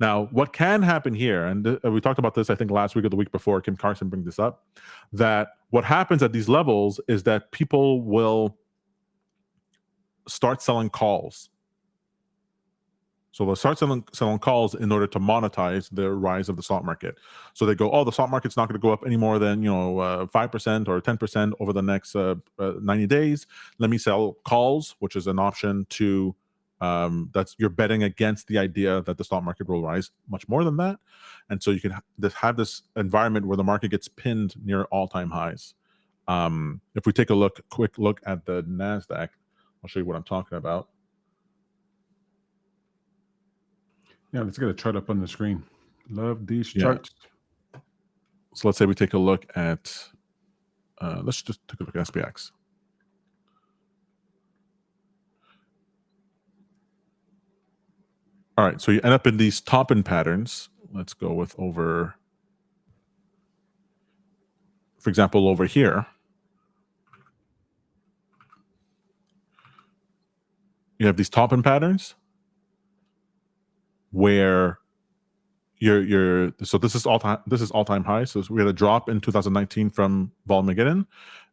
Now, what can happen here, and we talked about this, I think, last week or the week before, Kim Carson bring this up, that what happens at these levels is that people will start selling calls. So they'll start selling calls in order to monetize the rise of the stock market. So they go, oh, the stock market's not going to go up any more than 5% or 10% over the next 90 days. Let me sell calls, which is an option to that's you're betting against the idea that the stock market will rise much more than that. And so you can have this environment where the market gets pinned near all-time highs. If we take a quick look at the NASDAQ, I'll show you what I'm talking about. Yeah, let's get a chart up on the screen. Love these charts. So let's say we take a look at, let's just take a look at SPX. All right, so you end up in these top-in patterns. Let's go with over, for example, over here. You have these top-in patterns where so this is all-time high. So we had a drop in 2019 from Volmageddon,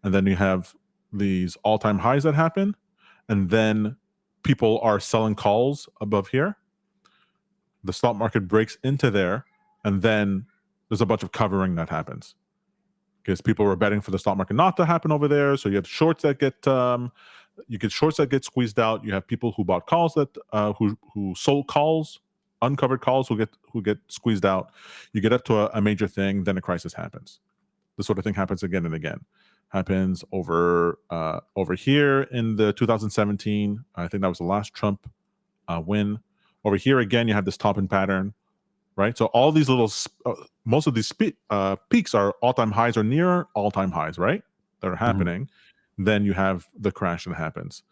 and then you have these all-time highs that happen, and then people are selling calls above here. The stock market breaks into there, and then there's a bunch of covering that happens because people were betting for the stock market not to happen over there. So you have shorts that get shorts that get squeezed out. You have people who bought calls that who sold calls, uncovered calls who get squeezed out. You get up to a major thing, then a crisis happens. This sort of thing happens again and again. Happens over here in the 2017. I think that was the last Trump win. Over here again, you have this top-in pattern, right? So all these little, most of these peaks are all-time highs or near all-time highs, right? That are happening. Mm-hmm. Then you have the crash that happens.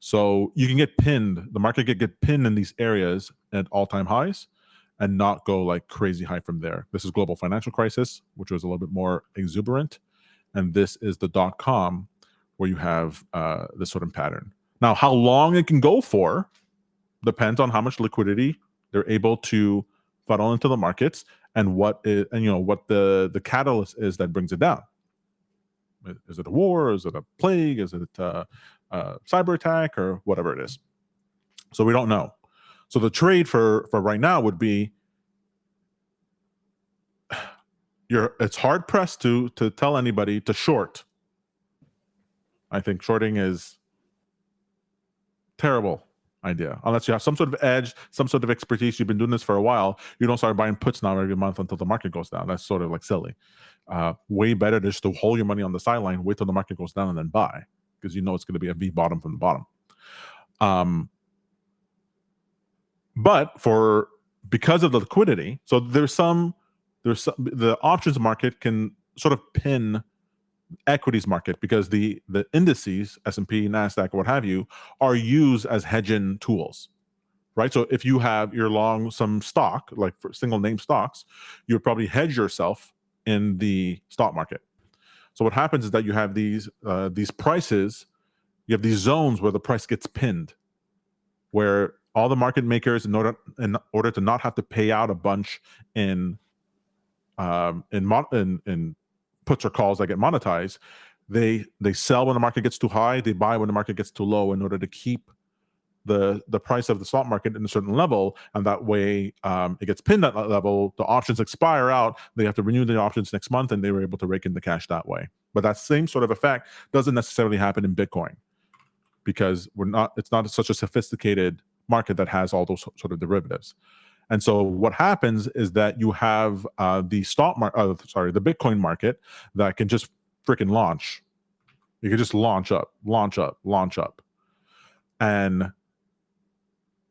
So you can get pinned. The market can get pinned in these areas at all-time highs and not go like crazy high from there. This is global financial crisis, which was a little bit more exuberant. And this is the .com where you have this sort of pattern. Now, how long it can go for depends on how much liquidity they're able to funnel into the markets and what the catalyst is that brings it down. Is it a war? Is it a plague? Is it a cyber attack or whatever it is? So we don't know. So the trade for right now would be it's hard pressed to tell anybody to short. I think shorting is terrible idea unless you have some sort of edge, some sort of expertise. You've been doing this for a while. You don't start buying puts now every month until the market goes down. That's sort of like silly. Way better just to hold your money on the sideline, wait till the market goes down and then buy, because you know it's going to be a V bottom from the bottom. But because of the liquidity, so the options market can sort of pin equities market because the indices, S&P, NASDAQ, what have you, are used as hedging tools, right? So if you're long some stock, like for single name stocks, you'll probably hedge yourself in the stock market. So what happens is that you have these prices, you have these zones where the price gets pinned, where all the market makers, in order to not have to pay out a bunch in puts or calls that get monetized, they sell when the market gets too high, they buy when the market gets too low in order to keep the price of the stock market in a certain level, and that way it gets pinned at that level. The options expire out, they have to renew the options next month, and they were able to rake in the cash that way. But that same sort of effect doesn't necessarily happen in Bitcoin because it's not such a sophisticated market that has all those sort of derivatives. And so what happens is that you have the Bitcoin market that can just freaking launch. You can just launch up. And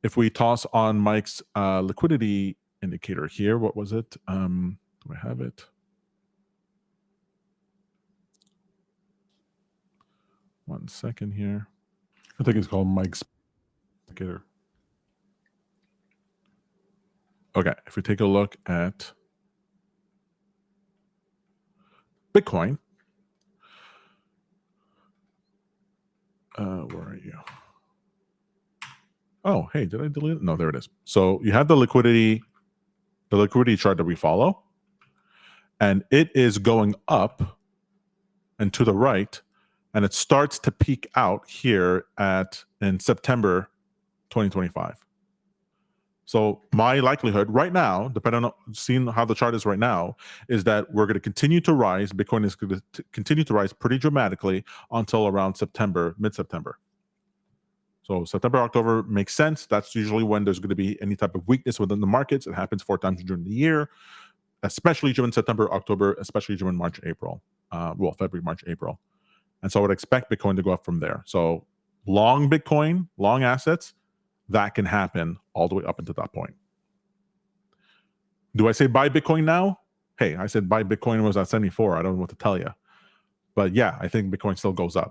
if we toss on Mike's liquidity indicator here, what was it? Do I have it? One second here. I think it's called Mike's indicator. Okay, if we take a look at Bitcoin, where are you? Oh, hey, did I delete it? No, there it is. So you have the liquidity the liquidity chart that we follow, and it is going up and to the right, and it starts to peak out here in September 2025. So my likelihood right now, depending on seeing how the chart is right now, is that we're going to continue to rise. Bitcoin is going to continue to rise pretty dramatically until around September, mid-September. So September, October makes sense. That's usually when there's going to be any type of weakness within the markets. It happens 4 times during the year, especially during September, October, especially during March, April. February, March, April. And so I would expect Bitcoin to go up from there. So long Bitcoin, long assets, that can happen all the way up until that point. Do I say buy Bitcoin now? Hey, I said buy Bitcoin was at 74. I don't know what to tell you. But yeah, I think Bitcoin still goes up.